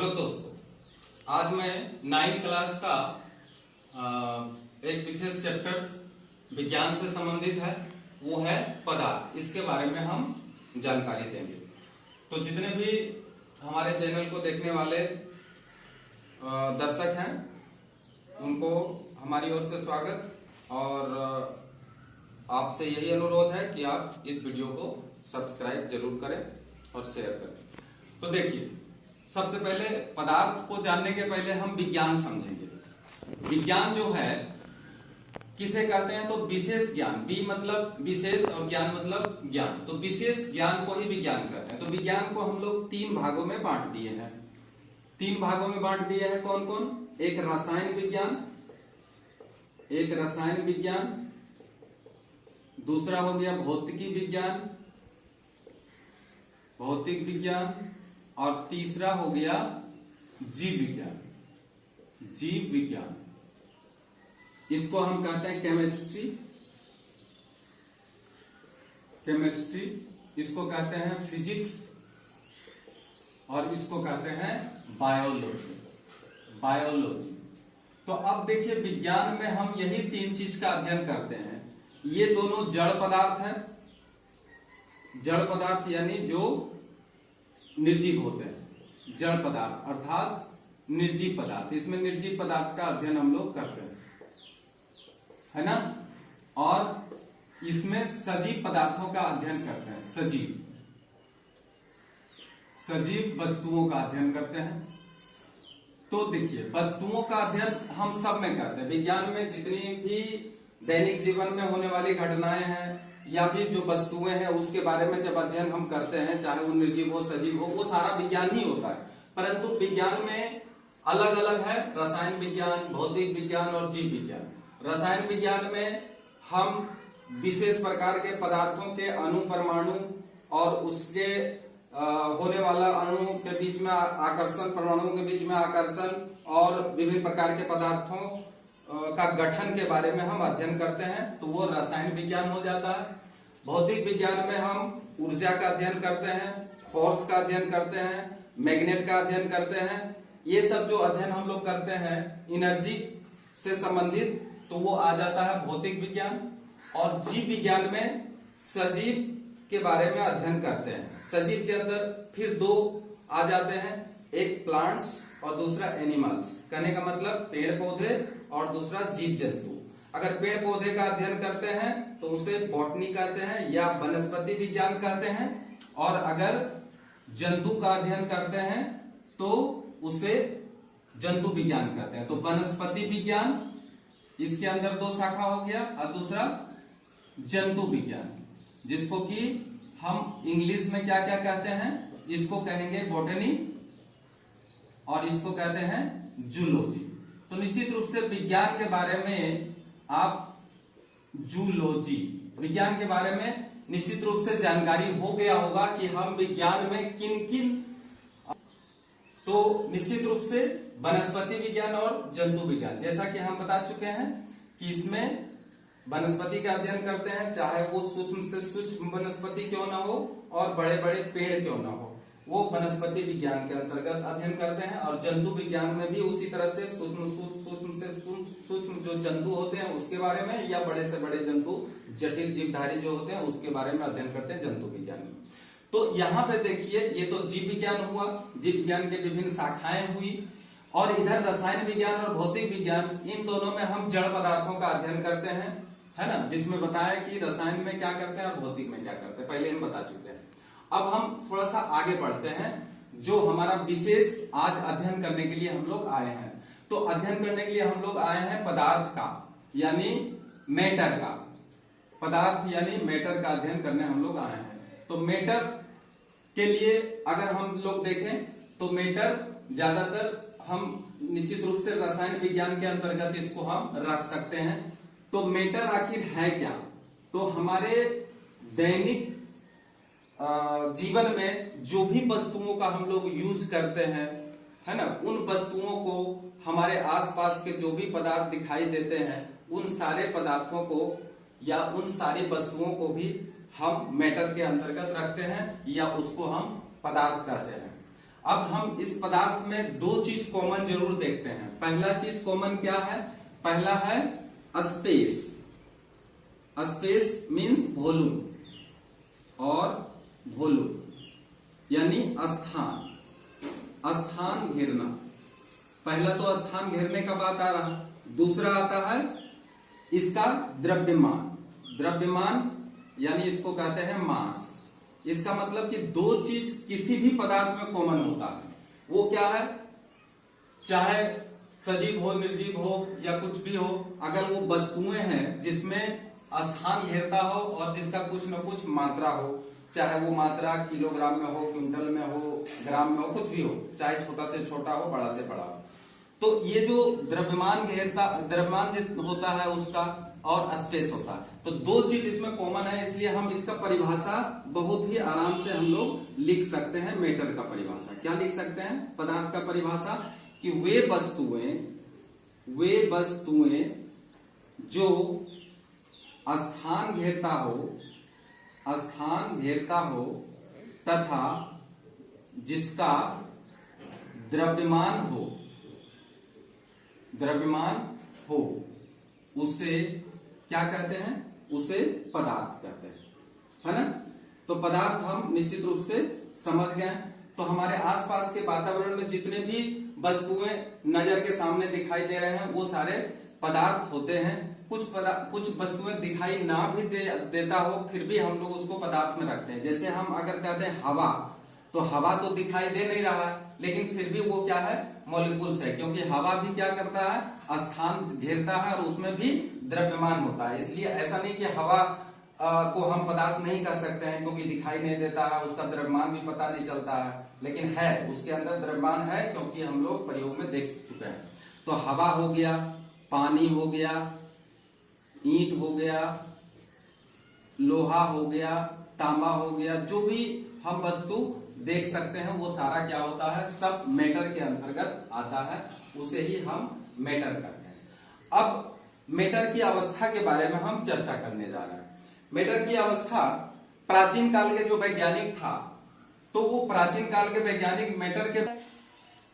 Hello दोस्तों, आज मैं 9th क्लास का एक विशेष चैप्टर विज्ञान से संबंधित है, वो है पदार्थ। इसके बारे में हम जानकारी देंगे। तो जितने भी हमारे चैनल को देखने वाले दर्शक हैं उनको हमारी ओर से स्वागत और आपसे यही अनुरोध है कि आप इस वीडियो को सब्सक्राइब जरूर करें और शेयर करें। तो देखिए, सबसे पहले पदार्थ को जानने के पहले हम विज्ञान समझेंगे। विज्ञान जो है किसे कहते हैं? तो विशेष ज्ञान। वि मतलब विशेष और ज्ञान मतलब ज्ञान। तो विशेष ज्ञान को ही विज्ञान कहते हैं। तो विज्ञान को हम लोग 3 भागों में बांट दिए हैं। 3 भागों में बांट दिए हैं। कौन कौन? एक रसायन विज्ञान, दूसरा हो गया भौतिक विज्ञान और तीसरा हो गया जीव विज्ञान। इसको हम कहते हैं केमिस्ट्री, इसको कहते हैं फिजिक्स और इसको कहते हैं बायोलॉजी। तो अब देखिए, विज्ञान में हम यही 3 चीज का अध्ययन करते हैं। ये दोनों जड़ पदार्थ है, जड़ पदार्थ यानी जो निर्जीव होते हैं, जड़ पदार्थ अर्थात निर्जीव पदार्थ। इसमें निर्जीव पदार्थ का अध्ययन हम लोग करते हैं, है ना। और इसमें सजीव पदार्थों का अध्ययन करते हैं, सजीव वस्तुओं का अध्ययन करते हैं। तो देखिए, वस्तुओं का अध्ययन हम सब में करते हैं। विज्ञान में जितनी भी दैनिक जीवन में होने वाली घटनाएं हैं या फिर जो वस्तुएं हैं उसके बारे में जब अध्ययन हम करते हैं, चाहे वो निर्जीव हो सजीव हो, वो सारा विज्ञान ही होता है। परंतु विज्ञान में अलग अलग है, रसायन विज्ञान, भौतिक विज्ञान और जीव विज्ञान। रसायन विज्ञान में हम विशेष प्रकार के पदार्थों के अणु, परमाणु और उसके होने वाला अणु के बीच में आकर्षण, परमाणुओं के बीच में आकर्षण और विभिन्न प्रकार के पदार्थों का गठन के बारे में हम अध्ययन करते हैं। तो वो रसायन विज्ञान हो जाता है। भौतिक विज्ञान में हम ऊर्जा का अध्ययन करते हैं, फोर्स का अध्ययन करते हैं, मैग्नेट का अध्ययन करते हैं। ये सब जो अध्ययन हम लोग करते हैं एनर्जी से संबंधित, तो वो आ जाता है भौतिक विज्ञान। और जीव विज्ञान में सजीव के बारे में अध्ययन करते हैं। सजीव के अंदर फिर 2 आ जाते हैं, एक प्लांट्स और दूसरा एनिमल्स। कहने का मतलब पेड़ पौधे और दूसरा जीव जंतु। अगर पेड़ पौधे का अध्ययन करते हैं तो उसे बॉटनी कहते हैं या वनस्पति विज्ञान कहते हैं, और अगर जंतु का अध्ययन करते हैं तो उसे जंतु विज्ञान कहते हैं। तो वनस्पति विज्ञान, इसके अंदर 2 शाखा हो गया, और दूसरा जंतु विज्ञान, जिसको कि हम इंग्लिश में क्या क्या कहते हैं? इसको कहेंगे बॉटनी और इसको कहते हैं जूलॉजी। तो निश्चित रूप से विज्ञान के बारे में आप जूलॉजी, विज्ञान के बारे में निश्चित रूप से जानकारी हो गया होगा कि हम विज्ञान में किन तो निश्चित रूप से वनस्पति विज्ञान और जंतु विज्ञान, जैसा कि हम बता चुके हैं कि इसमें वनस्पति का अध्ययन करते हैं, चाहे वो सूक्ष्म से सूक्ष्म वनस्पति क्यों ना हो और बड़े बड़े पेड़ क्यों ना हो, वो वनस्पति विज्ञान के अंतर्गत अध्ययन करते हैं। और जंतु विज्ञान में भी उसी तरह से सूक्ष्म से सूक्ष्म जो जंतु होते हैं उसके बारे में, या बड़े से बड़े जंतु, जटिल जीवधारी जो होते हैं उसके बारे में अध्ययन करते हैं जंतु विज्ञान में। तो यहाँ पे देखिए, ये तो जीव विज्ञान हुआ, जीव विज्ञान के विभिन्न शाखाएं हुई। और इधर रसायन विज्ञान और भौतिक विज्ञान, इन दोनों में हम जड़ पदार्थों का अध्ययन करते हैं, है ना। जिसमें बताया कि रसायन में क्या करते हैं और भौतिक में क्या करते हैं, पहले हम बता चुके हैं। अब हम थोड़ा सा आगे बढ़ते हैं। जो हमारा विशेष आज अध्ययन करने के लिए हम लोग आए हैं, तो अध्ययन करने के लिए हम लोग आए हैं पदार्थ का, यानी मैटर का। पदार्थ यानी मैटर का अध्ययन करने हम लोग आए हैं। तो मैटर के लिए अगर हम लोग देखें तो मैटर ज्यादातर हम निश्चित रूप से रसायन विज्ञान के अंतर्गत इसको हम रख सकते हैं। तो मैटर आखिर है क्या? तो हमारे दैनिक जीवन में जो भी वस्तुओं का हम लोग यूज करते हैं, है ना, उन वस्तुओं को, हमारे आसपास के जो भी पदार्थ दिखाई देते हैं, उन सारे पदार्थों को या उन सारी वस्तुओं को भी हम मैटर के अंतर्गत रखते हैं या उसको हम पदार्थ कहते हैं। अब हम इस पदार्थ में दो चीज कॉमन जरूर देखते हैं। पहला चीज कॉमन क्या है? पहला है स्पेस। स्पेस मीन्स वॉल्यूम और वॉल्यूम यानी स्थान, स्थान घेरना। पहला तो स्थान घेरने का बात आ रहा। दूसरा आता है इसका द्रव्यमान। द्रव्यमान यानी इसको कहते हैं मास। इसका मतलब कि दो चीज किसी भी पदार्थ में कॉमन होता है। वो क्या है? चाहे सजीव हो, निर्जीव हो या कुछ भी हो, अगर वो वस्तुएं हैं जिसमें स्थान घेरता हो और जिसका कुछ न कुछ मात्रा हो, चाहे वो मात्रा किलोग्राम में हो, क्विंटल में हो, ग्राम में हो, कुछ भी हो, चाहे छोटा से छोटा हो, बड़ा से बड़ा हो, तो ये जो द्रव्यमान घेरता, द्रव्यमान होता है उसका और स्पेस होता है, तो दो चीज इसमें कॉमन है। इसलिए हम इसका परिभाषा बहुत ही आराम से हम लोग लिख सकते हैं। मैटर का परिभाषा क्या लिख सकते हैं? पदार्थ का परिभाषा कि वे वस्तुएं जो स्थान घेरता हो तथा जिसका द्रव्यमान हो उसे क्या कहते हैं? उसे पदार्थ कहते हैं, है ना। तो पदार्थ हम निश्चित रूप से समझ गए। तो हमारे आसपास के वातावरण में जितने भी वस्तुएं नजर के सामने दिखाई दे रहे हैं वो सारे पदार्थ होते हैं। कुछ वस्तुएं दिखाई ना भी देता हो फिर भी हम लोग उसको पदार्थ में रखते हैं। जैसे हम अगर कहते हैं हवा, तो हवा तो दिखाई दे नहीं रहा है लेकिन फिर भी वो क्या है? मॉलिक्यूल्स है, क्योंकि हवा भी क्या करता है? स्थान घेरता है और उसमें भी द्रव्यमान होता है। इसलिए ऐसा नहीं कि हवा को हम पदार्थ नहीं कर सकते हैं क्योंकि दिखाई नहीं देता है, उसका द्रव्यमान भी पता नहीं चलता है, लेकिन है, उसके अंदर द्रव्यमान है क्योंकि हम लोग प्रयोग में देख चुके हैं। तो हवा हो गया, पानी हो गया, ईंट हो गया, लोहा हो गया, तांबा हो गया, जो भी हम वस्तु देख सकते हैं वो सारा क्या होता है? सब मैटर के अंतर्गत आता है, उसे ही हम मैटर कहते हैं। अब मैटर की अवस्था के बारे में हम चर्चा करने जा रहे हैं। मैटर की अवस्था प्राचीन काल के जो वैज्ञानिक था, तो वो प्राचीन काल के वैज्ञानिक मैटर के,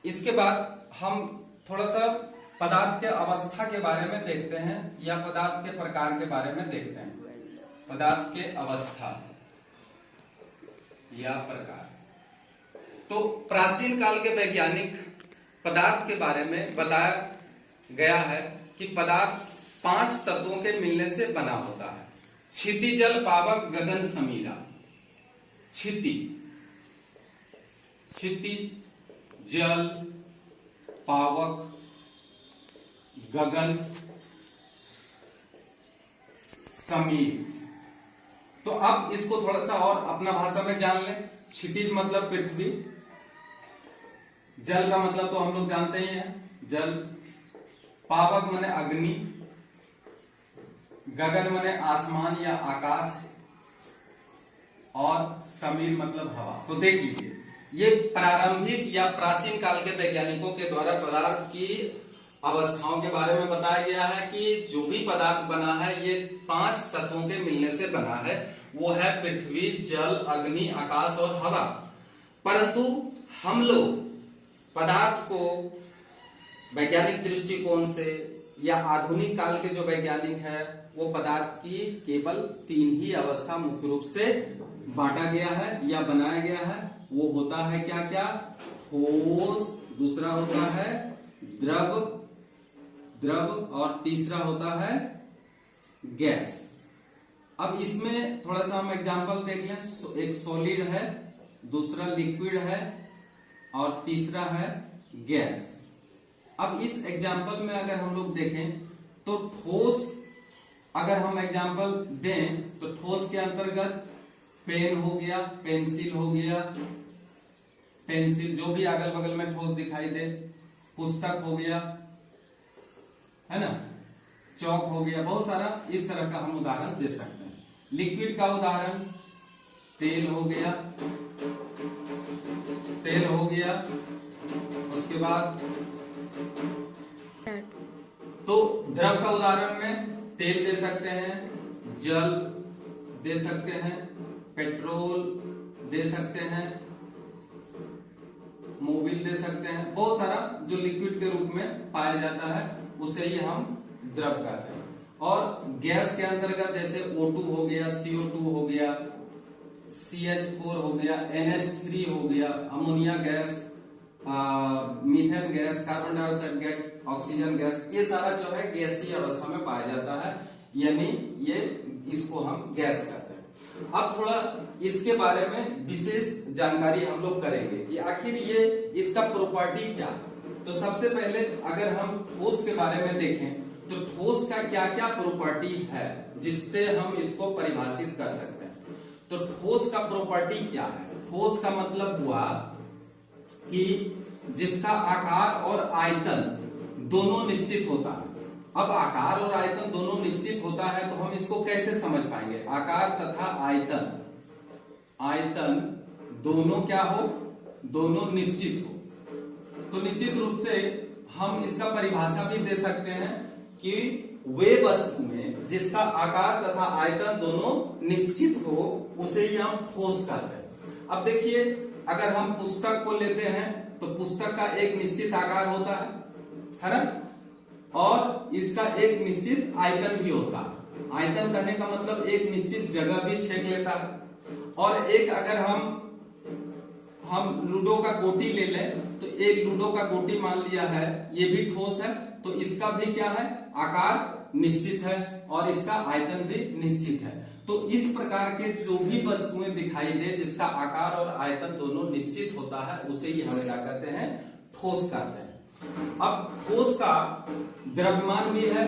इसके बाद हम थोड़ा सा पदार्थ के अवस्था के बारे में देखते हैं या पदार्थ के प्रकार के बारे में देखते हैं। पदार्थ के अवस्था या प्रकार। तो प्राचीन काल के वैज्ञानिक पदार्थ के बारे में बताया गया है कि पदार्थ 5 तत्वों के मिलने से बना होता है। क्षिति, जल, पावक, गगन, समीरा। क्षितिज, जल, पावक, गगन, समीर। तो अब इसको थोड़ा सा और अपना भाषा में जान लें। क्षितिज मतलब पृथ्वी, जल का मतलब तो हम लोग जानते ही हैं, जल। पावक माने अग्नि, गगन माने आसमान या आकाश, और समीर मतलब हवा। तो देख लीजिए, ये प्रारंभिक या प्राचीन काल के वैज्ञानिकों के द्वारा पदार्थ की अवस्थाओं के बारे में बताया गया है कि जो भी पदार्थ बना है ये 5 तत्वों के मिलने से बना है। वो है पृथ्वी, जल, अग्नि, आकाश और हवा। परंतु हम लोग पदार्थ को वैज्ञानिक दृष्टिकोण से या आधुनिक काल के जो वैज्ञानिक है वो पदार्थ की केवल 3 ही अवस्था मुख्य रूप से बांटा गया है या बनाया गया है। वो होता है क्या क्या? ठोस, दूसरा होता है द्रव, और तीसरा होता है गैस। अब इसमें थोड़ा सा हम एग्जांपल देख लें। एक सॉलिड है, दूसरा लिक्विड है और तीसरा है गैस। अब इस एग्जांपल में अगर हम लोग देखें तो ठोस, अगर हम एग्जांपल दें तो ठोस के अंतर्गत पेन हो गया, पेंसिल हो गया, पेंसिल जो भी अगल बगल में ठोस दिखाई दे, पुस्तक हो गया, है ना, चौक हो गया, बहुत सारा इस तरह का हम उदाहरण दे सकते हैं। लिक्विड का उदाहरण तेल हो गया, उसके बाद तो द्रव का उदाहरण में तेल दे सकते हैं, जल दे सकते हैं, पेट्रोल दे सकते हैं, मोबिल दे सकते हैं, बहुत सारा जो लिक्विड के रूप में पाया जाता है उसे ही हम द्रव कहते हैं। और गैस के अंतर्गत जैसे O2 हो गया, CO2 हो गया, CH4 हो गया, NH3 हो गया, ammonia gas, methane gas, carbon dioxide gas, oxygen gas, ये सारा जो है गैसीय अवस्था में पाया जाता है, यानी ये इसको हम गैस कहते हैं। अब थोड़ा इसके बारे में विशेष जानकारी हम लोग करेंगे कि आखिर ये इसका प्रॉपर्टी क्या है। तो सबसे पहले अगर हम ठोस के बारे में देखें तो ठोस का क्या क्या प्रॉपर्टी है जिससे हम इसको परिभाषित कर सकते हैं। तो ठोस का प्रॉपर्टी क्या है? ठोस का मतलब हुआ कि जिसका आकार और आयतन दोनों निश्चित होता है। अब आकार और आयतन दोनों निश्चित होता है तो हम इसको कैसे समझ पाएंगे? आकार तथा आयतन, आयतन दोनों क्या हो? दोनों निश्चित हो। तो निश्चित रूप से हम इसका परिभाषा भी दे सकते हैं कि वे वस्तु में जिसका आकार तथा आयतन दोनों निश्चित हो उसे ही हम ठोस कहते हैं। अब देखिए, अगर हम पुस्तक को लेते हैं तो पुस्तक का एक निश्चित आकार होता है ना, और इसका एक निश्चित आयतन भी होता है। आयतन कहने का मतलब एक निश्चित जगह भी छेद लेता है। और एक अगर हम लूडो का गोटी ले लें तो एक लूडो का गोटी मान लिया है, ये भी ठोस है, तो इसका भी क्या है? आकार निश्चित है और इसका आयतन भी निश्चित है। तो इस प्रकार के जो भी वस्तुएं दिखाई दे जिसका आकार और आयतन दोनों निश्चित होता है उसे ही हम क्या कहते हैं? ठोस कहते हैं। अब ठोस का द्रव्यमान भी है,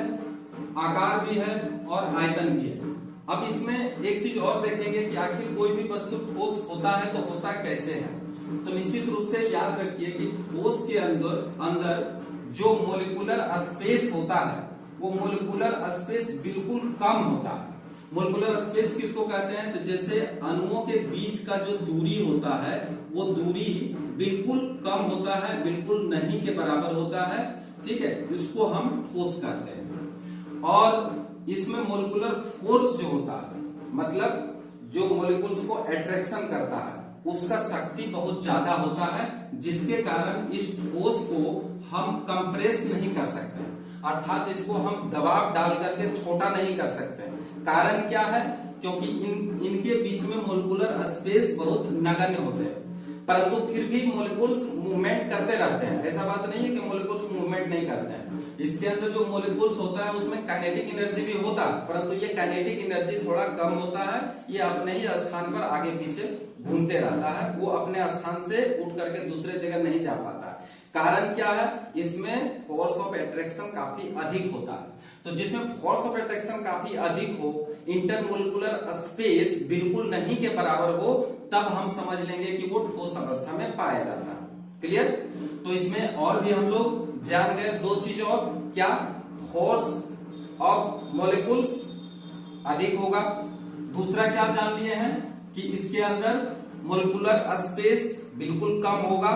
आकार भी है और आयतन भी है। अब इसमें एक चीज और देखेंगे कि आखिर कोई भी वस्तु ठोस होता है तो होता कैसे है। तो निश्चित रूप से याद रखिए कि ठोस के अंदर जो मोलिकुलर स्पेस होता है वो मोलिकुलर स्पेस बिल्कुल कम होता है। मोलिकुलर स्पेस किसको कहते हैं? तो जैसे अणुओं के बीच का जो दूरी होता है वो दूरी बिल्कुल कम होता है, बिल्कुल नहीं के बराबर होता है, ठीक है, इसको हम ठोस कहते हैं। और इसमें मोलिकुलर फोर्स जो होता है, मतलब जो मोलिकुल्स को अट्रैक्शन करता है उसका शक्ति बहुत ज्यादा होता है, जिसके कारण इस ठोस को हम कंप्रेस नहीं कर सकते, अर्थात इसको हम दबाव डाल करके छोटा नहीं कर सकते। कारण क्या है? क्योंकि इनके बीच में मोलिकुलर स्पेस बहुत नगण्य होते हैं, परंतु फिर भी मोलिकुल्स मूवमेंट करते रहते हैं। ऐसा बात नहीं है कि मोलिकुल्स मूवमेंट नहीं करते हैं। इसके अंदर जो मोलिकुल्स होता है उसमें काइनेटिक एनर्जी भी होता है, परंतु ये काइनेटिक एनर्जी थोड़ा कम होता है। ये अपने ही स्थान पर आगे पीछे घूमते रहता है, वो अपने स्थान से उठ करके दूसरे जगह नहीं जा पाता। कारण क्या है? इसमें फोर्स ऑफ अट्रैक्शन काफी अधिक होता है। तो जिसमें फोर्स ऑफ अट्रैक्शन काफी अधिक हो, इंटरमोलिकुलर स्पेस बिल्कुल नहीं के बराबर हो, तब हम समझ लेंगे कि वो ठोस अवस्था में पाया जाता है। क्लियर? तो इसमें और भी हम लोग जान गए दो चीज और, क्या? फोर्स ऑफ मॉलिक्यूल्स अधिक होगा। दूसरा क्या जान लिए हैं कि इसके अंदर मोलिकुलर स्पेस बिल्कुल कम होगा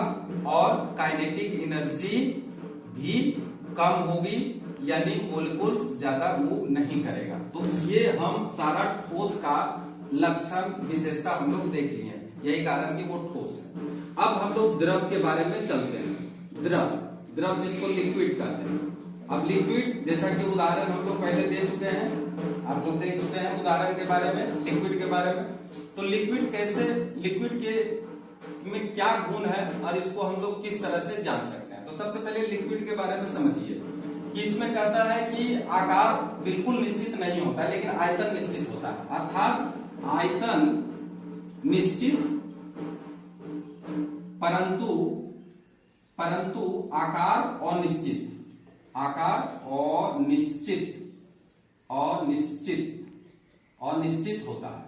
और काइनेटिक एनर्जी भी कम होगी, यानी मोलिकुल्स ज्यादा मूव नहीं करेगा। तो ये हम सारा ठोस का लक्षण विशेषता हम लोग देख लिए, यही कारण कि वो ठोस है। अब हम लोग द्रव के बारे में चलते हैं। द्रव जिसको लिक्विड कहते हैं। अब लिक्विड, जैसा कि उदाहरण हम लोग पहले दे चुके हैं, आप लोग देख चुके हैं उदाहरण के बारे में, लिक्विड के बारे में। तो लिक्विड कैसे, लिक्विड के में क्या गुण है और इसको हम लोग किस तरह से जान सकते हैं। तो सबसे पहले लिक्विड के बारे में समझिए कि इसमें कहता है कि आकार बिल्कुल निश्चित नहीं होता है, लेकिन आयतन निश्चित होता है। अर्थात आयतन निश्चित परंतु आकार अनिश्चित, आकार अनिश्चित होता है।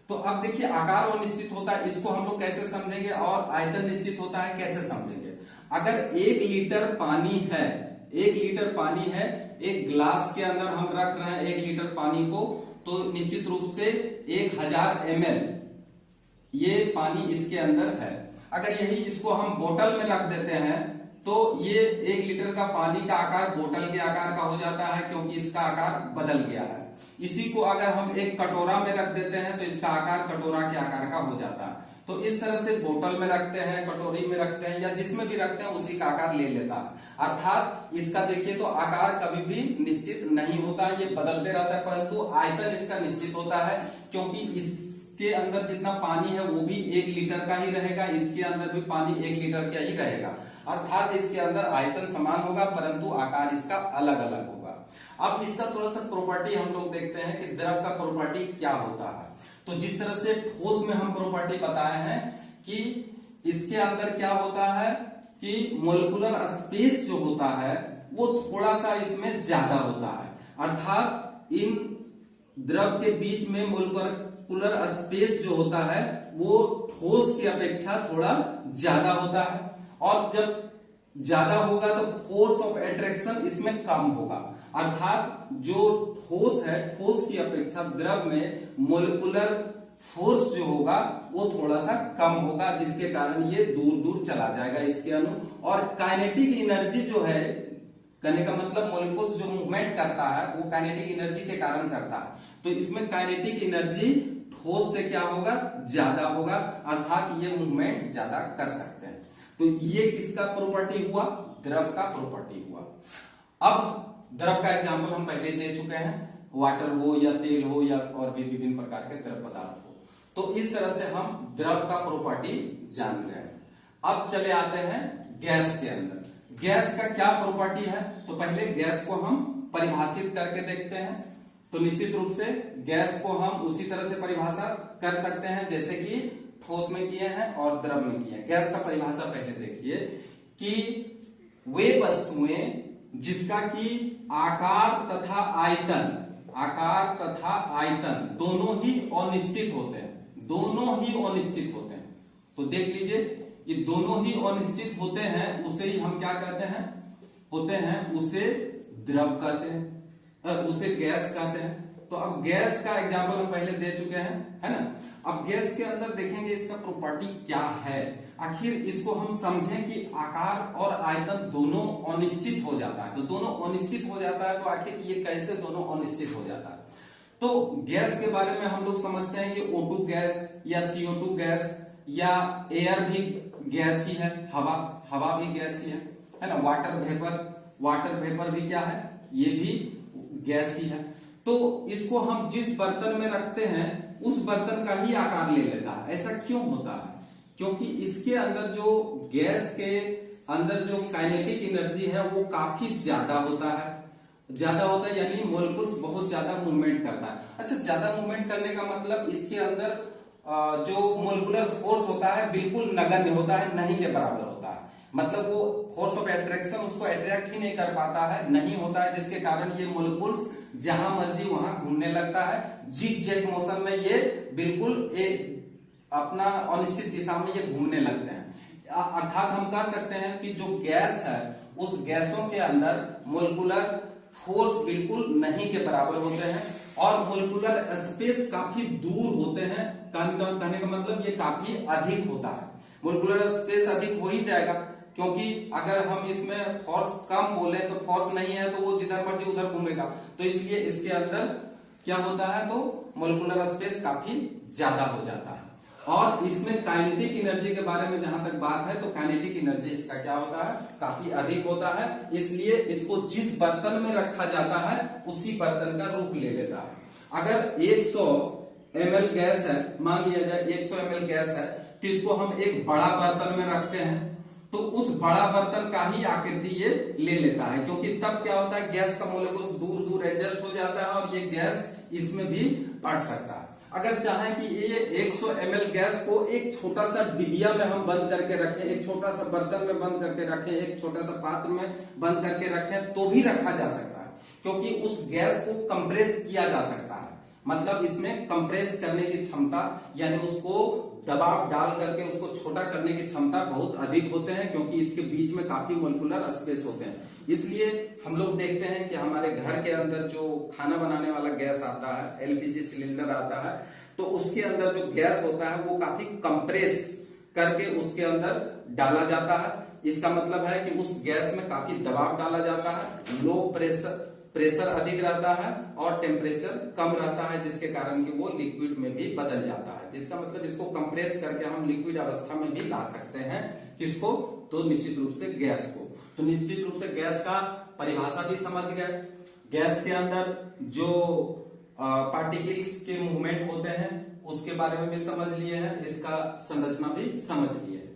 तो अब देखिए, आकार अनिश्चित होता है, इसको हम लोग कैसे समझेंगे, और आयतन निश्चित होता है कैसे समझेंगे। अगर 1 लीटर पानी है, 1 लीटर पानी है, एक ग्लास के अंदर हम रख रहे हैं 1 लीटर पानी को, तो निश्चित रूप से 1000 ml ये पानी इसके अंदर है। अगर यही इसको हम बोतल में रख देते हैं तो ये 1 लीटर का पानी का आकार बोतल के आकार का हो जाता है, क्योंकि इसका आकार बदल गया है। इसी को अगर हम एक कटोरा में रख देते हैं तो इसका आकार कटोरा के आकार का हो जाता है। तो इस तरह से बोतल में रखते हैं, कटोरी में रखते हैं, या जिसमें भी रखते हैं उसी का आकार ले लेता है। अर्थात इसका देखिए तो आकार कभी भी निश्चित नहीं होता, ये बदलते रहता है, परंतु आयतन इसका निश्चित होता है, क्योंकि इसके अंदर जितना पानी है वो भी 1 लीटर का ही रहेगा, इसके अंदर भी पानी 1 लीटर का ही रहेगा। अर्थात इसके अंदर आयतन समान होगा, परंतु आकार इसका अलग अलग होगा। अब इसका थोड़ा सा प्रॉपर्टी हम लोग देखते हैं कि द्रव का प्रॉपर्टी क्या होता है। तो जिस तरह से ठोस में हम प्रॉपर्टी बताए हैं कि इसके अंदर क्या होता है कि मोलिकुलर स्पेस जो होता है वो थोड़ा सा इसमें ज्यादा होता है, अर्थात इन द्रव के बीच में मोलिकुलर स्पेस जो होता है वो ठोस की अपेक्षा थोड़ा ज्यादा होता है, और जब ज्यादा होगा तो फोर्स ऑफ अट्रैक्शन इसमें कम होगा। अर्थात जो ठोस है, ठोस की अपेक्षा द्रव में मोलिकुलर फोर्स जो होगा वो थोड़ा सा कम होगा, जिसके कारण ये दूर दूर चला जाएगा इसके अणु। और काइनेटिक एनर्जी जो है, कहने का मतलब मोलिकुल्स जो मूवमेंट करता है वो काइनेटिक एनर्जी के कारण करता है, तो इसमें काइनेटिक एनर्जी ठोस से क्या होगा, ज्यादा होगा, अर्थात ये मूवमेंट ज्यादा कर सकते हैं। तो ये किसका प्रॉपर्टी हुआ, द्रव का प्रॉपर्टी हुआ। अब द्रव का एग्जाम्पल हम पहले दे चुके हैं, वाटर हो या तेल हो या और भी विभिन्न प्रकार के द्रव पदार्थ हो। तो इस तरह से हम द्रव का प्रॉपर्टी जान गए। अब चले आते हैं गैस के अंदर। गैस का क्या प्रॉपर्टी है, तो पहले गैस को हम परिभाषित करके देखते हैं। तो निश्चित रूप से गैस को हम उसी तरह से परिभाषा कर सकते हैं जैसे कि ठोस में किए हैं और द्रव में किए हैं। गैस का परिभाषा पहले देखिए कि वे वस्तुएं जिसका कि आकार तथा आयतन दोनों ही अनिश्चित होते हैं, दोनों ही अनिश्चित होते हैं। तो देख लीजिए ये दोनों ही अनिश्चित होते हैं, उसे ही हम क्या कहते हैं, होते हैं उसे द्रव कहते हैं, उसे गैस कहते हैं। तो अब गैस का एग्जाम्पल हम पहले दे चुके हैं, है ना। अब गैस के अंदर देखेंगे इसका प्रॉपर्टी क्या है, आखिर इसको हम समझें कि आकार और आयतन दोनों अनिश्चित हो जाता है। तो दोनों अनिश्चित हो जाता है, तो आखिर ये कैसे दोनों अनिश्चित हो जाता है। तो गैस के बारे में हम लोग समझते हैं कि O2 गैस या CO2 गैस या एयर भी गैस ही है, हवा भी गैस ही है ना। वाटर वेपर भी क्या है, ये भी गैस ही है। तो इसको हम जिस बर्तन में रखते हैं उस बर्तन का ही आकार ले लेता है। ऐसा क्यों होता है, क्योंकि इसके अंदर जो गैस के अंदर जो काइनेटिक एनर्जी है वो काफी ज्यादा होता है, यानी मोलिकुल्स बहुत ज्यादा मूवमेंट करता है। अच्छा, ज्यादा मूवमेंट करने का मतलब इसके अंदर जो मोलिकुलर फोर्स होता है बिल्कुल नगण्य होता है, नहीं के बराबर होता है। मतलब वो फोर्स ऑफ अट्रैक्शन उसको अट्रैक्ट ही नहीं कर पाता है, नहीं होता है, जिसके कारण ये मोलिकुल्स जहां मर्जी वहां घूमने लगता है। जिग जैग मोशन में ये बिल्कुल अपना अनिश्चित दिशा में ये घूमने लगते हैं। अर्थात हम कह सकते हैं कि जो गैस है उस गैसों के अंदर मोलिकुलर फोर्स बिल्कुल नहीं के बराबर होते हैं और मोलिकुलर स्पेस काफी दूर होते हैं। कहने का मतलब ये काफी अधिक होता है। मोलिकुलर स्पेस अधिक हो ही जाएगा, क्योंकि अगर हम इसमें फोर्स कम बोले तो फोर्स नहीं है तो वो जिधर मर्जी उधर घूमेगा, तो इसलिए इसके अंदर क्या होता है, तो मोलिकुलर स्पेस काफी ज्यादा हो जाता है। और इसमें काइनेटिक एनर्जी के बारे में जहां तक बात है, तो काइनेटिक एनर्जी इसका क्या होता है, काफी अधिक होता है। इसलिए इसको जिस बर्तन में रखा जाता है उसी बर्तन का रूप ले लेता है। अगर 100 ml गैस है, मान लिया जाए 100 ml गैस है, तो इसको हम एक बड़ा बर्तन में रखते हैं तो उस बड़ा बर्तन का ही आकृति ये ले लेता है, क्योंकि तब क्या होता है, गैस का मोलिकुल्स दूर दूर एडजस्ट हो जाता है और ये गैस इसमें भी अट सकता है। अगर चाहें कि ये 100 ml गैस को एक छोटा सा डिबिया में हम बंद करके रखें, एक छोटा सा बर्तन में बंद करके रखें, एक छोटा सा पात्र में बंद करके रखें, तो भी रखा जा सकता है, क्योंकि उस गैस को कंप्रेस किया जा सकता है। मतलब इसमें कंप्रेस करने की क्षमता, यानी उसको दबाव डाल करके उसको छोटा करने की क्षमता बहुत अधिक होते हैं, क्योंकि इसके बीच में काफी मोलिकुलर स्पेस होते हैं। इसलिए हम लोग देखते हैं कि हमारे घर के अंदर जो खाना बनाने वाला गैस आता है, एलपीजी सिलेंडर आता है, तो उसके अंदर जो गैस होता है वो काफी कंप्रेस करके उसके अंदर डाला जाता है। इसका मतलब है कि उस गैस में काफी दबाव डाला जाता है, लो प्रेशर अधिक रहता है और टेम्परेचर कम रहता है, जिसके कारण कि वो लिक्विड में भी बदल जाता है। इसका मतलब इसको कंप्रेस करके हम लिक्विड अवस्था में भी ला सकते हैं। किसको? तो निश्चित रूप से गैस को। तो निश्चित रूप से गैस का परिभाषा भी समझ गए। गैस के अंदर जो पार्टिकल्स के मूवमेंट होते हैं उसके बारे में भी समझ लिए हैं, इसका संरचना भी समझ लिए हैं।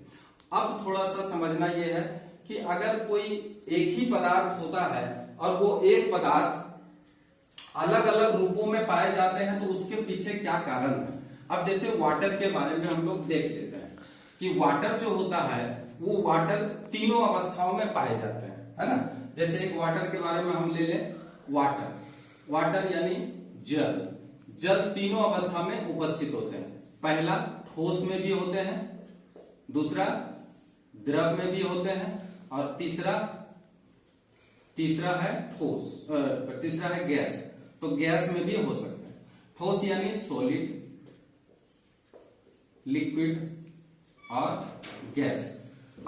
अब थोड़ा सा समझना यह है कि अगर कोई एक ही पदार्थ होता है और वो एक पदार्थ अलग अलग रूपों में पाए जाते हैं तो उसके पीछे क्या कारण है। अब जैसे वाटर के बारे में हम लोग देख लेते हैं कि वाटर जो होता है वो वाटर तीनों अवस्थाओं में पाए जाते हैं, है ना। जैसे एक वाटर के बारे में हम ले लें, वाटर यानी जल। जल तीनों अवस्था में उपस्थित होते हैं। पहला ठोस में भी होते हैं, दूसरा द्रव में भी होते हैं और तीसरा है ठोस, तीसरा है गैस। तो गैस में भी हो सकते हैं। ठोस यानी सॉलिड, लिक्विड और गैस।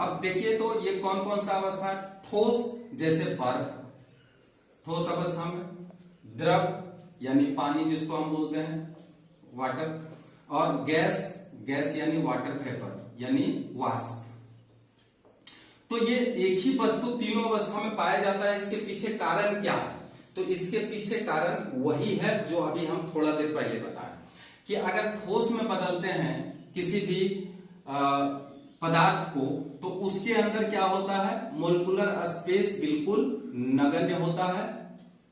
अब देखिए तो ये कौन कौन सा अवस्था है। ठोस जैसे बर्फ, ठोस अवस्था में। द्रव यानी पानी जिसको हम बोलते हैं वाटर, और गैस यानी वाटर वेपर यानी वाष्प। तो ये एक ही वस्तु तीनों अवस्था में पाया जाता है। इसके पीछे कारण क्या है? तो इसके पीछे कारण वही है जो अभी हम थोड़ा देर पहले बताए कि अगर ठोस में बदलते हैं किसी भी पदार्थ को तो उसके अंदर क्या होता है, मोलिकुलर स्पेस बिल्कुल नगण्य होता है,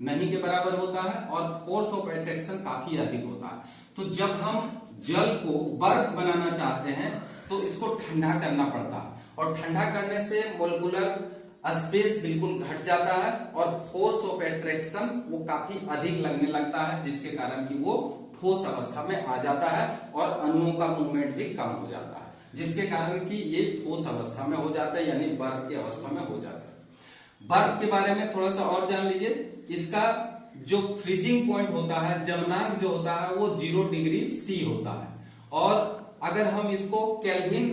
नहीं के बराबर होता है और फोर्स ऑफ अट्रैक्शन काफी अधिक होता है। तो जब हम जल को बर्फ बनाना चाहते हैं तो इसको ठंडा करना पड़ता है और ठंडा करने से मोलिकुलर स्पेस बिल्कुल घट जाता है और फोर्स ऑफ अट्रैक्शन वो काफी अधिक लगने लगता है, जिसके कारण कि वो ठोस अवस्था में आ जाता है और अणुओं का मूवमेंट भी कम हो जाता है, जिसके कारण कि ये ठोस अवस्था में हो जाता है यानी बर्फ की अवस्था में हो जाता है। बर्फ के बारे में थोड़ा सा और जान लीजिए। इसका जो फ्रीजिंग पॉइंट होता है, जमनांक जो होता है वो 0 डिग्री C होता है। और अगर हम इसको केल्विन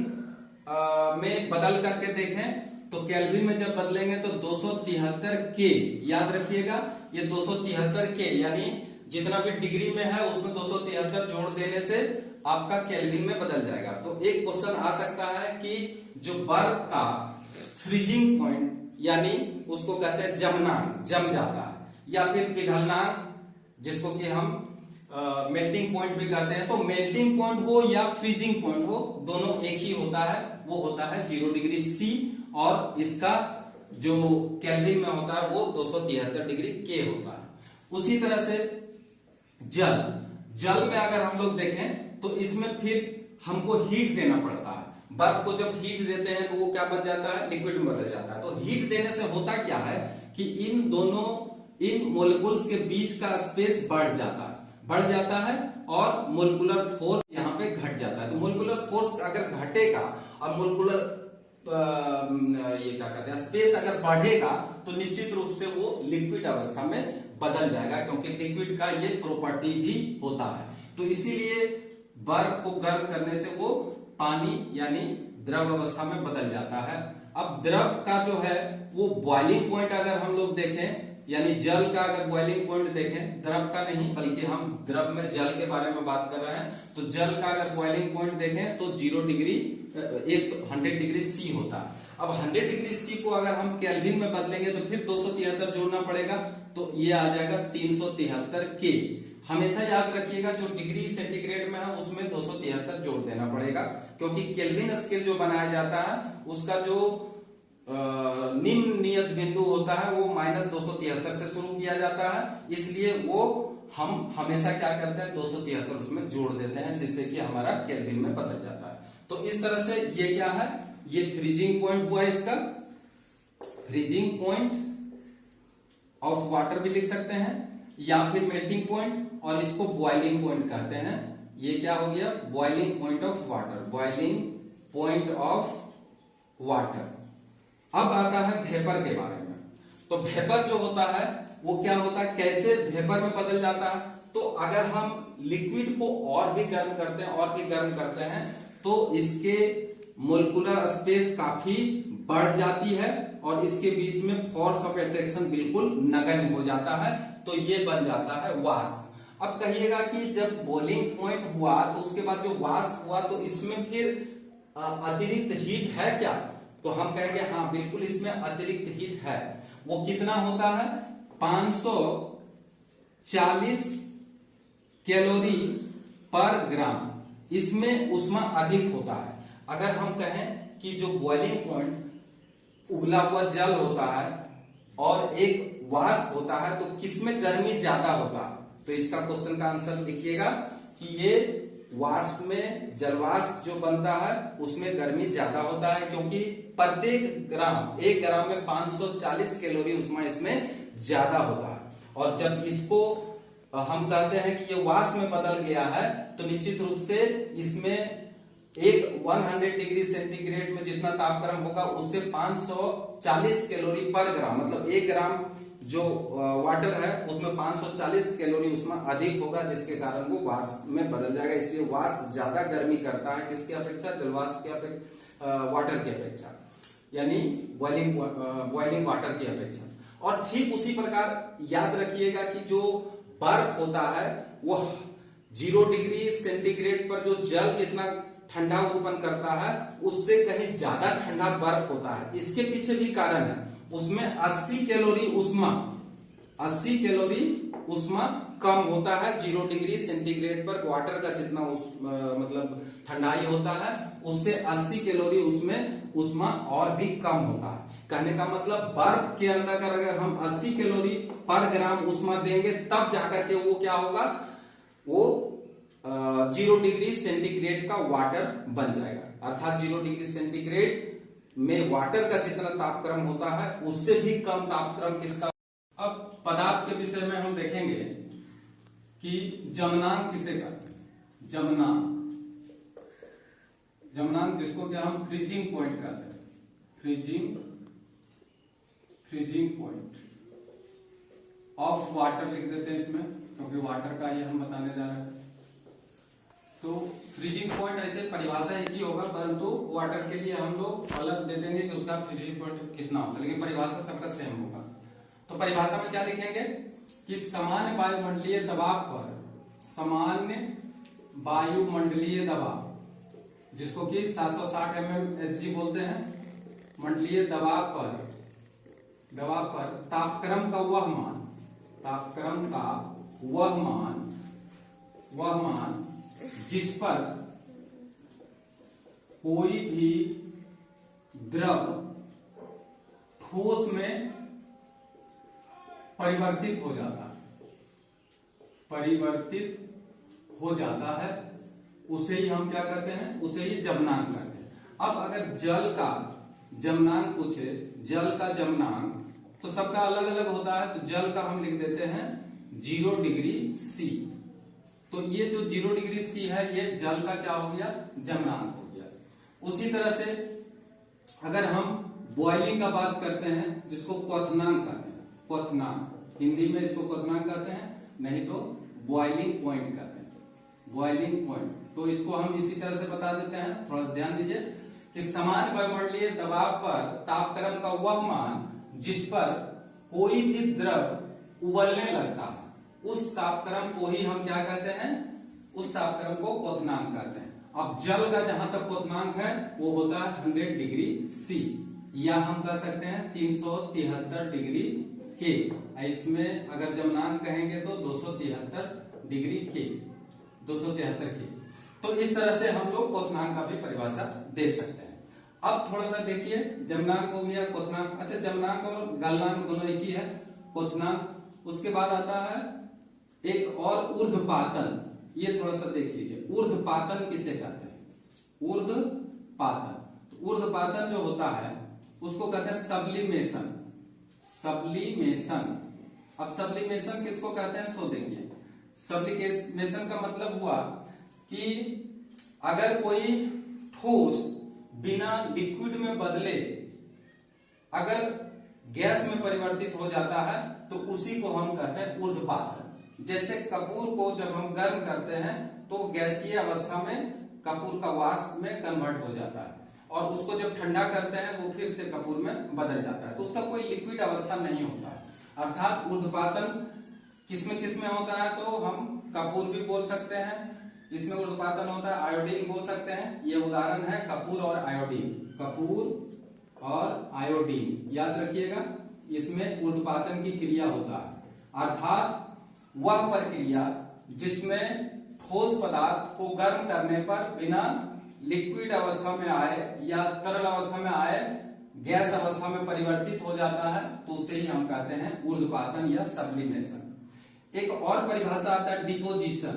में बदल करके देखें तो केल्विन में जब बदलेंगे तो 273 के, याद रखिएगा ये 273 के यानी जितना भी डिग्री में है उसमें 273 जोड़ देने से आपका केल्विन में बदल जाएगा। तो एक क्वेश्चन आ सकता है कि जो बर्फ का फ्रीजिंग पॉइंट यानी उसको कहते हैं जमनांक, जम जाता है, या फिर पिघलनांक जिसको कि हम मेल्टिंग पॉइंट भी कहते हैं। तो मेल्टिंग पॉइंट हो या फ्रीजिंग पॉइंट हो दोनों एक ही होता है, वो होता है 0 डिग्री C और इसका जो केल्विन में होता है वो 273 डिग्री K होता है। उसी तरह से जल में अगर हम लोग देखें तो इसमें फिर हमको हीट देना पड़ता है। बर्फ को जब हीट देते हैं तो वो क्या बन जाता है, लिक्विड में बदल जाता है। तो हीट देने से होता क्या है कि इन मोलिकुल्स के बीच का स्पेस बढ़ जाता है और मोलिकुलर फोर्स यहाँ पे घट जाता है। तो मोलिकुलर फोर्स अगर घटेगा और मोलिकुलर ये क्या कहते हैं स्पेस अगर बढ़ेगा तो निश्चित रूप से वो लिक्विड अवस्था में बदल जाएगा, क्योंकि लिक्विड का ये प्रॉपर्टी भी होता है। तो इसीलिए बर्फ को गर्म करने से वो पानी यानी द्रव अवस्था में बदल जाता है। अब द्रव का जो है वो बॉइलिंग पॉइंट अगर हम लोग देखें यानी जल का अगर बॉइलिंग पॉइंट देखें, द्रव का नहीं बल्कि हम द्रव में जल के बारे में बात कर रहे हैं, तो जल का अगर बॉइलिंग पॉइंट देखें तो 100 डिग्री C होता है। अब 100 डिग्री C को अगर हम केल्विन में बदलेंगे तो फिर 273 जोड़ना पड़ेगा, तो ये आ जाएगा 373 K। हमेशा याद रखिएगा जो डिग्री सेंटीग्रेड में है उसमें 273 जोड़ देना पड़ेगा, क्योंकि केल्विन स्केल जो बनाया जाता है उसका जो निम्न नियत बिंदु होता है वो -273 से शुरू किया जाता है। इसलिए वो हम हमेशा क्या करते हैं 273 उसमें जोड़ देते हैं, जिससे कि हमारा केल्विन में बदल जाता है। तो इस तरह से ये क्या है, ये फ्रीजिंग पॉइंट हुआ, इसका फ्रीजिंग पॉइंट ऑफ वाटर भी लिख सकते हैं या फिर मेल्टिंग पॉइंट, और इसको बॉइलिंग पॉइंट कहते हैं। ये क्या हो गया, boiling point of water, boiling point of water. अब आता है वेपर के बारे में। तो वेपर जो होता है वो क्या होता है, कैसे वेपर में बदल जाता है। तो अगर हम लिक्विड को और भी गर्म करते हैं तो इसके मोलिकुलर स्पेस काफी बढ़ जाती है और इसके बीच में फोर्स ऑफ अट्रैक्शन बिल्कुल नगण्य हो जाता है, तो ये बन जाता है वाष्प। अब कहिएगा कि जब बॉइलिंग पॉइंट हुआ तो उसके बाद जो वाष्प हुआ तो इसमें फिर अतिरिक्त हीट है क्या? तो हम कहेंगे हाँ बिल्कुल इसमें अतिरिक्त हीट है। वो कितना होता है? 540 कैलोरी पर ग्राम। इसमें ऊष्मा अधिक होता है। अगर हम कहें कि जो बॉइलिंग पॉइंट उबला हुआ जल होता है और एक वाष्प होता है तो किसमें गर्मी ज्यादा होता है? तो इसका क्वेश्चन का आंसर लिखिएगा कि ये वाष्प में जलवाष्प जो बनता है उसमें गर्मी ज्यादा होता है, क्योंकि प्रत्येक ग्राम, 1 ग्राम में 540 कैलोरी ऊष्मा इसमें ज्यादा होता है। और जब इसको हम कहते हैं कि ये वाष्प में बदल गया है तो निश्चित रूप से इसमें 100 डिग्री सेंटीग्रेड में जितना तापक्रम होगा उससे 540 कैलोरी पर ग्राम, मतलब 1 ग्राम जो वाटर है उसमें 540 कैलोरी उसमें अधिक होगा, जिसके कारण वो वाष्प में बदल जाएगा। इसलिए वाष्प ज्यादा गर्मी करता है किसके अपेक्षा? जलवाष्प के अपेक्षा, वाटर की अपेक्षा, यानी बॉइलिंग वाटर की अपेक्षा। और ठीक उसी प्रकार याद रखिएगा कि जो बर्फ होता है वो 0 डिग्री सेंटीग्रेड पर जो जल जितना ठंडा उत्पन्न करता है उससे कहीं ज्यादा ठंडा बर्फ होता है। इसके पीछे भी कारण है, उसमें 80 कैलोरी ऊष्मा कम होता है 0 डिग्री सेंटीग्रेड पर। वाटर का जितना मतलब ठंडाई होता है उससे 80 कैलोरी उसमें ऊष्मा और भी कम होता है। कहने का मतलब बर्फ के अंदर अगर हम 80 कैलोरी पर ग्राम ऊष्मा देंगे तब जाकर के वो क्या होगा? वो 0 डिग्री सेंटीग्रेड का वाटर बन जाएगा। अर्थात 0 डिग्री सेंटीग्रेड में वाटर का जितना तापक्रम होता है उससे भी कम तापक्रम किसका? अब पदार्थ के विषय में हम देखेंगे कि जमनांक किसे कहते हैं? जमनांक जिसको क्या हम फ्रीजिंग पॉइंट कहते हैं। फ्रीजिंग पॉइंट ऑफ वाटर लिख देते हैं इसमें, क्योंकि वाटर का ये हम बताने जा रहे हैं। तो फ्रीजिंग पॉइंट ऐसे परिभाषा एक ही होगा, परंतु वाटर के लिए हम लोग अलग दे देंगे कि उसका फ्रीजिंग पॉइंट कितना होगा, लेकिन परिभाषा सबका सेम होगा। तो परिभाषा में क्या लिखेंगे कि सामान्य वायुमंडलीय दबाव जिसको कि 760 mmHg बोलते हैं, मंडलीय दबाव पर तापक्रम का वह मान जिस पर कोई भी द्रव ठोस में परिवर्तित हो जाता है उसे ही हम क्या करते हैं? उसे ही जमनांक करते हैं। अब अगर जल का जमनांक पूछे, जल का जमनांक तो सबका अलग अलग होता है, तो जल का हम लिख देते हैं 0 डिग्री सी। तो ये जो 0 डिग्री सी है ये जल का क्या हो गया? जमनांक हो गया। उसी तरह से अगर हम बॉइलिंग का बात करते हैं जिसको क्वथनांक कहते हैं, क्वथनांक हिंदी में इसको क्वथनांक कहते हैं, नहीं तो बॉइलिंग पॉइंट कहते हैं, बॉइलिंग पॉइंट। तो इसको हम इसी तरह से बता देते हैं, थोड़ा सा ध्यान दीजिए कि समान वायुमंडलीय दबाव पर तापक्रम का वह मान जिस पर कोई भी द्रव उबलने लगता है उस तापक्रम को ही हम क्या कहते हैं? उस तापक्रम को क्वथनांक कहते हैं। अब जल का जहां तक क्वथनांक है वो होता है 100 डिग्री सी, या हम कह सकते हैं 373 डिग्री के। इसमें अगर जमनांक कहेंगे तो 273 डिग्री के, 273 के। तो इस तरह से हम लोग क्वथनांक का भी परिभाषा दे सकते हैं। अब थोड़ा सा देखिए, जमनांक हो गया, क्वथनांक। अच्छा, जमनांक और गलनांक दोनों एक ही है, क्वथनांक। उसके बाद आता है एक और ऊर्ध्वपातन। ये थोड़ा सा देख लीजिए, ऊर्ध्वपातन किसे कहते हैं? ऊर्ध्वपातन जो होता है उसको कहते हैं सब्लिमेशन। अब सब्लिमेशन किसको कहते हैं? सो देखिए, सब्लिमेशन का मतलब हुआ कि अगर कोई ठोस बिना लिक्विड में बदले अगर गैस में परिवर्तित हो जाता है तो उसी को हम कहते हैं ऊर्ध्वपातन। जैसे कपूर को जब हम गर्म करते हैं तो गैसीय अवस्था में कपूर का वाष्प में कन्वर्ट हो जाता है, और उसको जब ठंडा करते हैं वो फिर से कपूर में बदल जाता है, तो उसका कोई लिक्विड अवस्था नहीं होता। अर्थात ऊर्ध्वपातन किसमें होता है, तो हम कपूर भी बोल सकते हैं, इसमें ऊर्ध्वपातन होता है, आयोडीन बोल सकते हैं। ये उदाहरण है कपूर और आयोडीन, कपूर और आयोडीन, याद रखिएगा, इसमें ऊर्ध्वपातन की क्रिया होता है। अर्थात वह प्रक्रिया जिसमें ठोस पदार्थ को गर्म करने पर बिना लिक्विड अवस्था में आए या तरल अवस्था में आए गैस अवस्था में परिवर्तित हो जाता है, तो उसे ही हम कहते हैं ऊर्ध्वपातन या सब्लिमेशन। एक और परिभाषा आता है डिपोजिशन,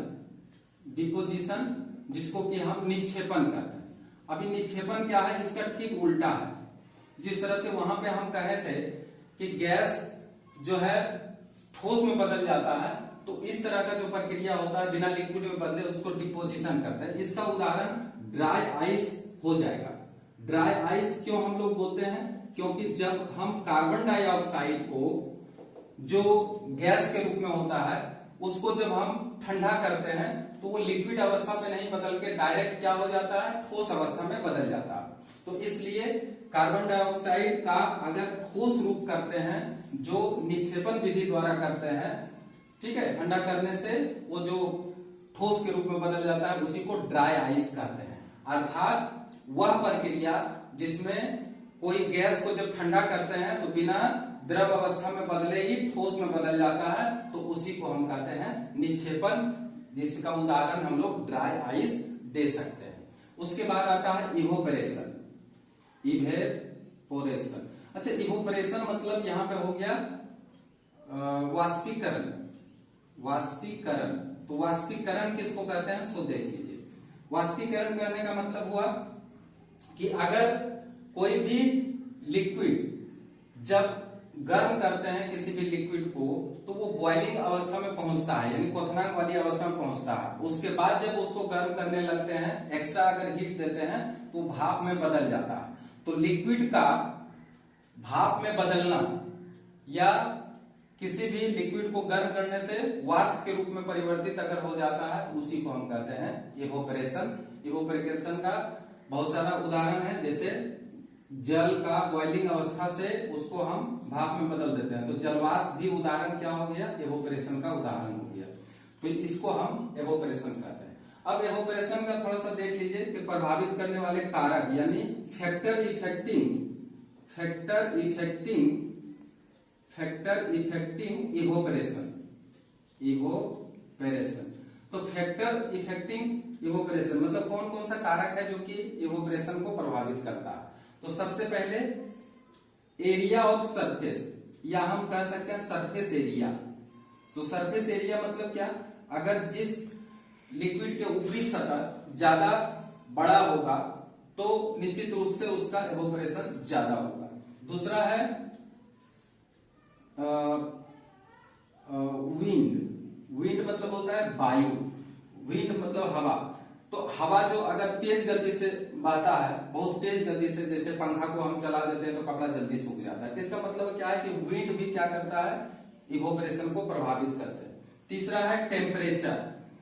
डिपोजिशन जिसको कि हम निक्षेपण कहते हैं। अभी निक्षेपण क्या है, इसका ठीक उल्टा है। जिस तरह से वहां पे हम कहे थे कि गैस जो है ठोस में बदल जाता है, तो इस तरह का जो प्रक्रिया होता है बिना लिक्विड में बदले उसको डिपोजिशन करते हैं। इसका उदाहरण ड्राई आइस हो जाएगा। ड्राई आइस क्यों हम लोग बोलते हैं, क्योंकि जब हम कार्बन डाइऑक्साइड को जो गैस के रूप में होता है उसको जब हम ठंडा करते हैं तो वो लिक्विड अवस्था में नहीं बदल के डायरेक्ट क्या हो जाता है, ठोस अवस्था में बदल जाता है। तो इसलिए कार्बन डाइऑक्साइड का अगर ठोस रूप करते हैं, जो निक्षेपण विधि द्वारा करते हैं, ठीक है, ठंडा करने से वो जो ठोस के रूप में बदल जाता है, उसी को ड्राई आइस कहते हैं। अर्थात वह प्रक्रिया जिसमें कोई गैस को जब ठंडा करते हैं तो बिना द्रव अवस्था में बदले ही ठोस में बदल जाता है, तो उसी को हम कहते हैं निक्षेपण, जिसका उदाहरण हम लोग ड्राई आइस दे सकते हैं। उसके बाद आता है इवोपरेशन, इवेपोरेशन। अच्छा, इवोपरेशन मतलब यहां पे हो गया वाष्पीकरण, वाष्पीकरण। तो वाष्पीकरण किसको कहते हैं, सो देख लीजिए। वाष्पीकरण करने का मतलब हुआ कि अगर कोई भी लिक्विड जब गर्म करते हैं किसी भी लिक्विड को, तो वो बॉइलिंग अवस्था में पहुंचता है, यानी क्वथनांक वाली अवस्था में पहुंचता है। उसके बाद जब उसको गर्म करने लगते हैं, एक्स्ट्रा अगर हीट देते हैं, तो भाप में बदल जाता है। तो लिक्विड का भाप में बदलना या किसी भी लिक्विड को गर्म करने से वाष्प के रूप में परिवर्तित अगर हो जाता है, तो उसी को हम कहते हैं इवोपरेशन। इवोपरेशन का बहुत सारा उदाहरण है, जैसे जल का बॉइलिंग अवस्था से उसको हम भाप में बदल देते हैं, तो जलवाष्प भी उदाहरण क्या हो गया, एवोपरेशन का उदाहरण हो गया। तो इसको हम एवोपरेशन कहते हैं। अब एवोपरेशन का थोड़ा सा देख लीजिए कि प्रभावित करने वाले कारक, यानी फैक्टर इफेक्टिंग इवोपरेशन। तो फैक्टर इफेक्टिंग इवोपरेशन मतलब कौन कौन सा कारक है जो कि इवोपरेशन को प्रभावित करता है। तो सबसे पहले एरिया ऑफ सरफेस, या हम कह सकते हैं सरफेस एरिया। तो सरफेस एरिया मतलब क्या, अगर जिस लिक्विड के ऊपरी सतह ज्यादा बड़ा होगा तो निश्चित रूप से उसका एवोपरेशन ज्यादा होगा। दूसरा है विंड मतलब होता है वायु, विंड मतलब हवा। तो हवा जो अगर तेज गति से बहता है, बहुत तेज गति से, जैसे पंखा को हम चला देते हैं तो कपड़ा जल्दी सूख जाता है, तो इसका मतलब क्या है कि विंड भी क्या करता है, इवोपरेशन को प्रभावित करते हैं। तीसरा है टेम्परेचर,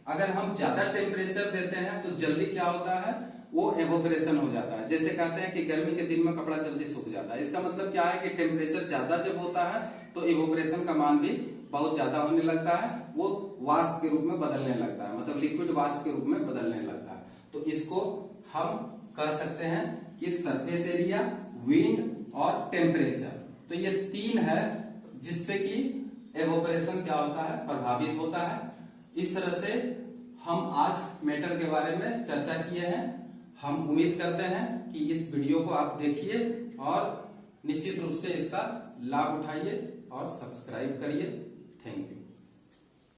अगर हम ज्यादा टेम्परेचर देते हैं तो जल्दी क्या होता है, वो एवोपरेशन हो जाता है। जैसे कहते हैं कि गर्मी के दिन में कपड़ा जल्दी सूख जाता है, इसका मतलब क्या है कि टेम्परेचर ज्यादा जब होता है तो इवोपरेशन का मान भी बहुत ज्यादा होने लगता है, वो वाष्प के रूप में बदलने लगता है, मतलब लिक्विड वाष्प के रूप में बदलने लगता है। तो इसको हम कह सकते हैं कि सरफेस एरिया, विंड और टेम्परेचर। तो ये तीन है जिससे कि एवोपरेशन क्या होता है, प्रभावित होता है। इस तरह से हम आज मैटर के बारे में चर्चा किए हैं। हम उम्मीद करते हैं कि इस वीडियो को आप देखिए और निश्चित रूप से इसका लाभ उठाइए और सब्सक्राइब करिए।